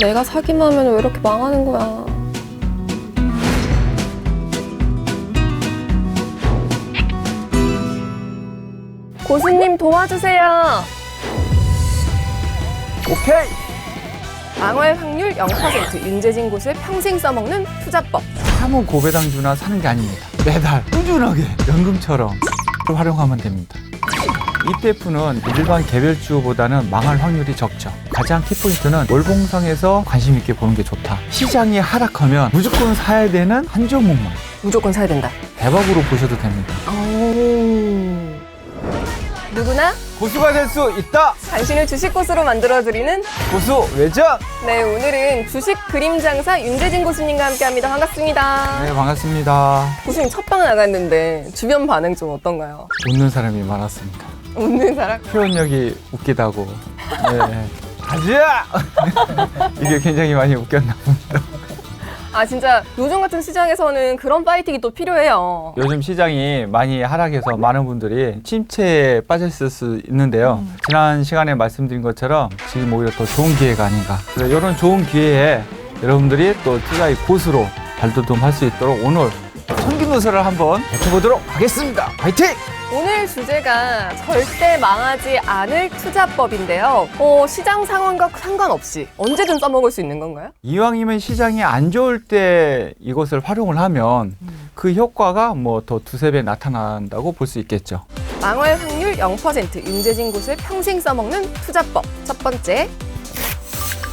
내가 사기만 하면 왜 이렇게 망하는 거야. 고수님 도와주세요. 오케이! 망할 확률 0%, 윤재진 고수의 평생 써먹는 투자법. 사무 고배당주나 사는 게 아닙니다. 매달 꾸준하게 연금처럼 활용하면 됩니다. ETF는 일반 개별주보다는 망할 확률이 적죠. 가장 키포인트는 월봉상에서 관심 있게 보는 게 좋다. 시장이 하락하면 무조건 사야 되는 한 종목만 무조건 사야 된다. 대박으로 보셔도 됩니다. 누구나 고수가 될 수 있다! 당신을 주식 고수로 만들어드리는 고수 외전! 네, 오늘은 주식 그림 장사 윤재진 고수님과 함께합니다. 반갑습니다. 네, 반갑습니다. 고수님 첫 방 나갔는데 주변 반응 좀 어떤가요? 웃는 사람이 많았습니다. 웃는 사람? 표현력이 웃기다고. 네. 가자! 이게 굉장히 많이 웃겼나 봅니다. 아, 진짜 요즘 같은 시장에서는 그런 파이팅이 또 필요해요. 요즘 시장이 많이 하락해서 많은 분들이 침체에 빠졌을 수 있는데요. 지난 시간에 말씀드린 것처럼 지금 오히려 더 좋은 기회가 아닌가. 그래서 이런 좋은 기회에 여러분들이 또 투자의 고수로 발돋움할 수 있도록 오늘 청기노설을 한번 해보도록 하겠습니다. 화이팅! 오늘 주제가 절대 망하지 않을 투자법인데요. 시장 상황과 상관없이 언제든 써먹을 수 있는 건가요? 이왕이면 시장이 안 좋을 때 이것을 활용을 하면 그 효과가 뭐 더 두세 배 나타난다고 볼 수 있겠죠. 망할 확률 0%, 윤재진 고수의 평생 써먹는 투자법. 첫 번째,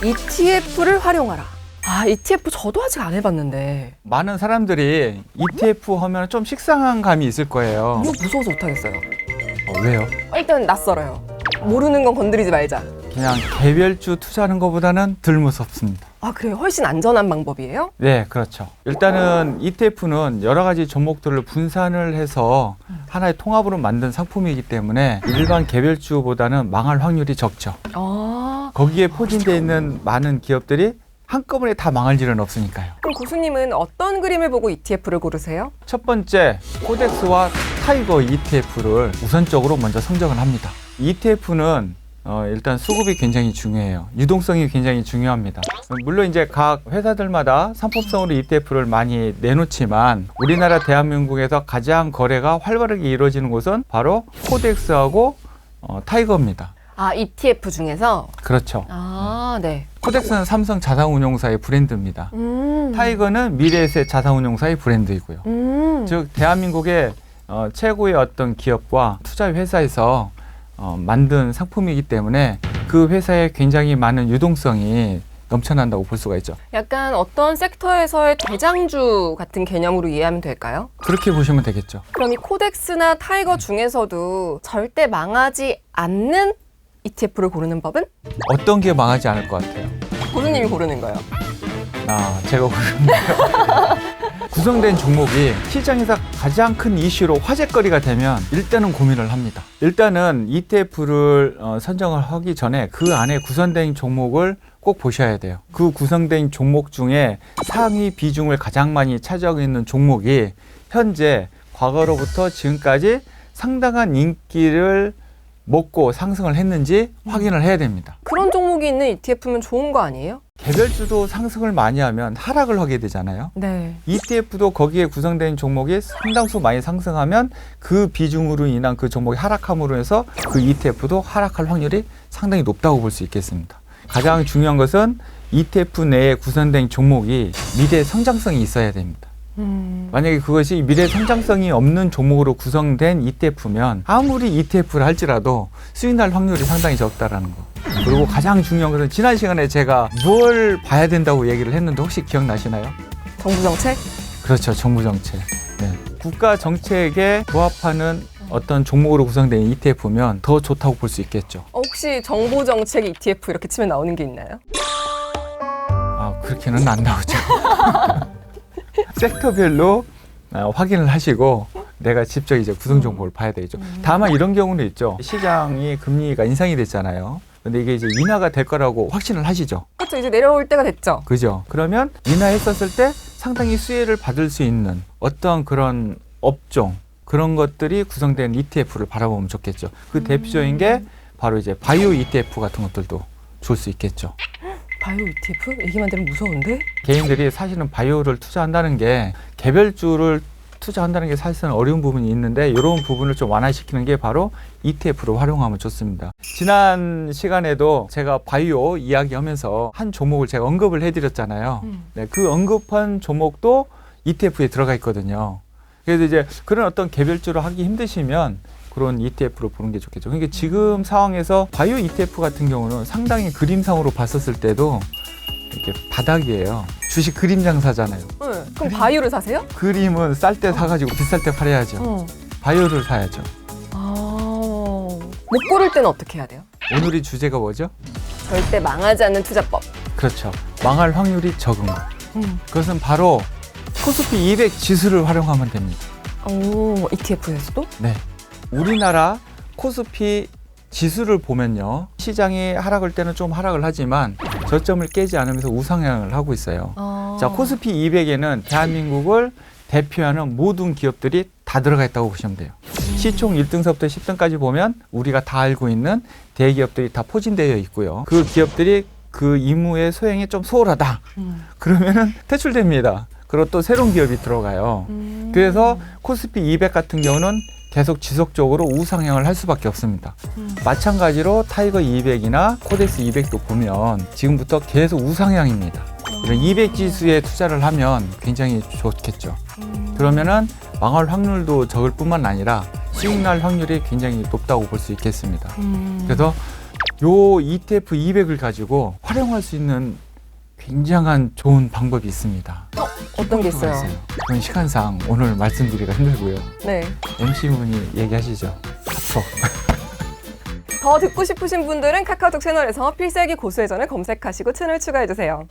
ETF를 활용하라. 아, ETF 저도 아직 안 해봤는데. 많은 사람들이 ETF 하면 좀 식상한 감이 있을 거예요. 이거 무서워서 못하겠어요. 왜요? 일단 낯설어요. 모르는 건 건드리지 말자. 그냥 개별주 투자하는 것보다는 덜 무섭습니다. 아, 그래요? 훨씬 안전한 방법이에요? 네, 그렇죠. 일단은 ETF는 여러 가지 종목들을 분산을 해서 하나의 통합으로 만든 상품이기 때문에 일반 개별주보다는 망할 확률이 적죠. 아, 거기에 포진되어 있는 많은 기업들이 한꺼번에 다 망할 일은 없으니까요. 그럼 고수님은 어떤 그림을 보고 ETF를 고르세요? 첫 번째, 코덱스와 타이거 ETF를 우선적으로 먼저 선정을 합니다. ETF는 일단 수급이 굉장히 중요해요. 유동성이 굉장히 중요합니다. 물론 이제 각 회사들마다 상품성으로 ETF를 많이 내놓지만 우리나라 대한민국에서 가장 거래가 활발하게 이루어지는 곳은 바로 코덱스하고 타이거입니다. 아, ETF 중에서? 그렇죠. 아, 네. 코덱스는 삼성 자산운용사의 브랜드입니다. 타이거는 미래에셋 자산운용사의 브랜드이고요. 즉 대한민국의 최고의 어떤 기업과 투자 회사에서 만든 상품이기 때문에 그 회사에 굉장히 많은 유동성이 넘쳐난다고 볼 수가 있죠. 약간 어떤 섹터에서의 대장주 같은 개념으로 이해하면 될까요? 그렇게 보시면 되겠죠. 그럼 이 코덱스나 타이거 중에서도 절대 망하지 않는 ETF를 고르는 법은? 어떤 게 망하지 않을 것 같아요? 고수님이 고르는 거예요. 제가 고르는데요. 구성된 종목이 시장에서 가장 큰 이슈로 화제거리가 되면 일단은 고민을 합니다. 일단은 ETF를 선정을 하기 전에 그 안에 구성된 종목을 꼭 보셔야 돼요. 그 구성된 종목 중에 상위 비중을 가장 많이 차지하고 있는 종목이 현재 과거로부터 지금까지 상당한 인기를 먹고 상승을 했는지 확인을 해야 됩니다. 그런 종목이 있는 ETF면 좋은 거 아니에요? 개별주도 상승을 많이 하면 하락을 하게 되잖아요. 네. ETF도 거기에 구성된 종목이 상당수 많이 상승하면 그 비중으로 인한 그 종목이 하락함으로 해서 그 ETF도 하락할 확률이 상당히 높다고 볼 수 있겠습니다. 가장 중요한 것은 ETF 내에 구성된 종목이 미래 성장성이 있어야 됩니다. 만약에 그것이 미래 성장성이 없는 종목으로 구성된 ETF면 아무리 ETF를 할지라도 수익날 확률이 상당히 적다라는 거. 그리고 가장 중요한 것은 지난 시간에 제가 뭘 봐야 된다고 얘기를 했는데 혹시 기억나시나요? 정부 정책? 그렇죠. 정부 정책. 네. 국가 정책에 부합하는 어떤 종목으로 구성된 ETF면 더 좋다고 볼 수 있겠죠. 혹시 정보 정책 ETF 이렇게 치면 나오는 게 있나요? 그렇게는 안 나오죠. 섹터별로 확인을 하시고 내가 직접 이제 구성 정보를 봐야 되겠죠. 다만 이런 경우는 있죠. 시장이 금리가 인상이 됐잖아요. 근데 이게 이제 인하가 될 거라고 확신을 하시죠. 그렇죠. 이제 내려올 때가 됐죠. 그죠. 그러면 인하했었을 때 상당히 수혜를 받을 수 있는 어떤 그런 업종, 그런 것들이 구성된 ETF를 바라보면 좋겠죠. 그 대표적인 게 바로 이제 바이오 ETF 같은 것들도 좋을 수 있겠죠. 바이오 ETF? 얘기만 들으면 무서운데? 개인들이 사실은 바이오를 투자한다는 게 개별주를 투자한다는 게 사실은 어려운 부분이 있는데 이런 부분을 좀 완화시키는 게 바로 ETF로 활용하면 좋습니다. 지난 시간에도 제가 바이오 이야기하면서 한 종목을 제가 언급을 해드렸잖아요. 네, 그 언급한 종목도 ETF에 들어가 있거든요. 그래서 이제 그런 어떤 개별주로 하기 힘드시면 그런 ETF로 보는 게 좋겠죠. 그러니까 지금 상황에서 바이오 ETF 같은 경우는 상당히 그림상으로 봤었을 때도 이렇게 바닥이에요. 주식 그림 장사잖아요. 네. 그럼 바이오를 사세요? 그림은 쌀 때 사가지고 비쌀 때 팔아야죠. 바이오를 사야죠. 못 고를 때는 어떻게 해야 돼요? 오늘의 주제가 뭐죠? 절대 망하지 않는 투자법. 그렇죠. 망할 확률이 적은 것. 그것은 바로 코스피 200 지수를 활용하면 됩니다. 오, ETF에서도? 네. 우리나라 코스피 지수를 보면요. 시장이 하락할 때는 좀 하락을 하지만 저점을 깨지 않으면서 우상향을 하고 있어요. 자, 코스피 200에는 대한민국을 대표하는 모든 기업들이 다 들어가 있다고 보시면 돼요. 시총 1등서부터 10등까지 보면 우리가 다 알고 있는 대기업들이 다 포진되어 있고요. 그 기업들이 그 임무의 소행이 좀 소홀하다. 그러면은 퇴출됩니다. 그리고 또 새로운 기업이 들어가요. 그래서 코스피 200 같은 경우는 계속 지속적으로 우상향을 할 수밖에 없습니다. 마찬가지로 타이거 200이나 코덱스 200도 보면 지금부터 계속 우상향입니다. 이런 200 지수에 투자를 하면 굉장히 좋겠죠. 그러면은 망할 확률도 적을 뿐만 아니라 수익 날 확률이 굉장히 높다고 볼 수 있겠습니다. 그래서 요 ETF 200을 가지고 활용할 수 있는 굉장한 좋은 방법이 있습니다. 어떤 게 있어요? 그건 시간상 오늘 말씀드리기가 힘들고요. 네. MC분이 얘기하시죠. 카톡. 더 듣고 싶으신 분들은 카카오톡 채널에서 필살기 고수회전을 검색하시고 채널 추가해주세요.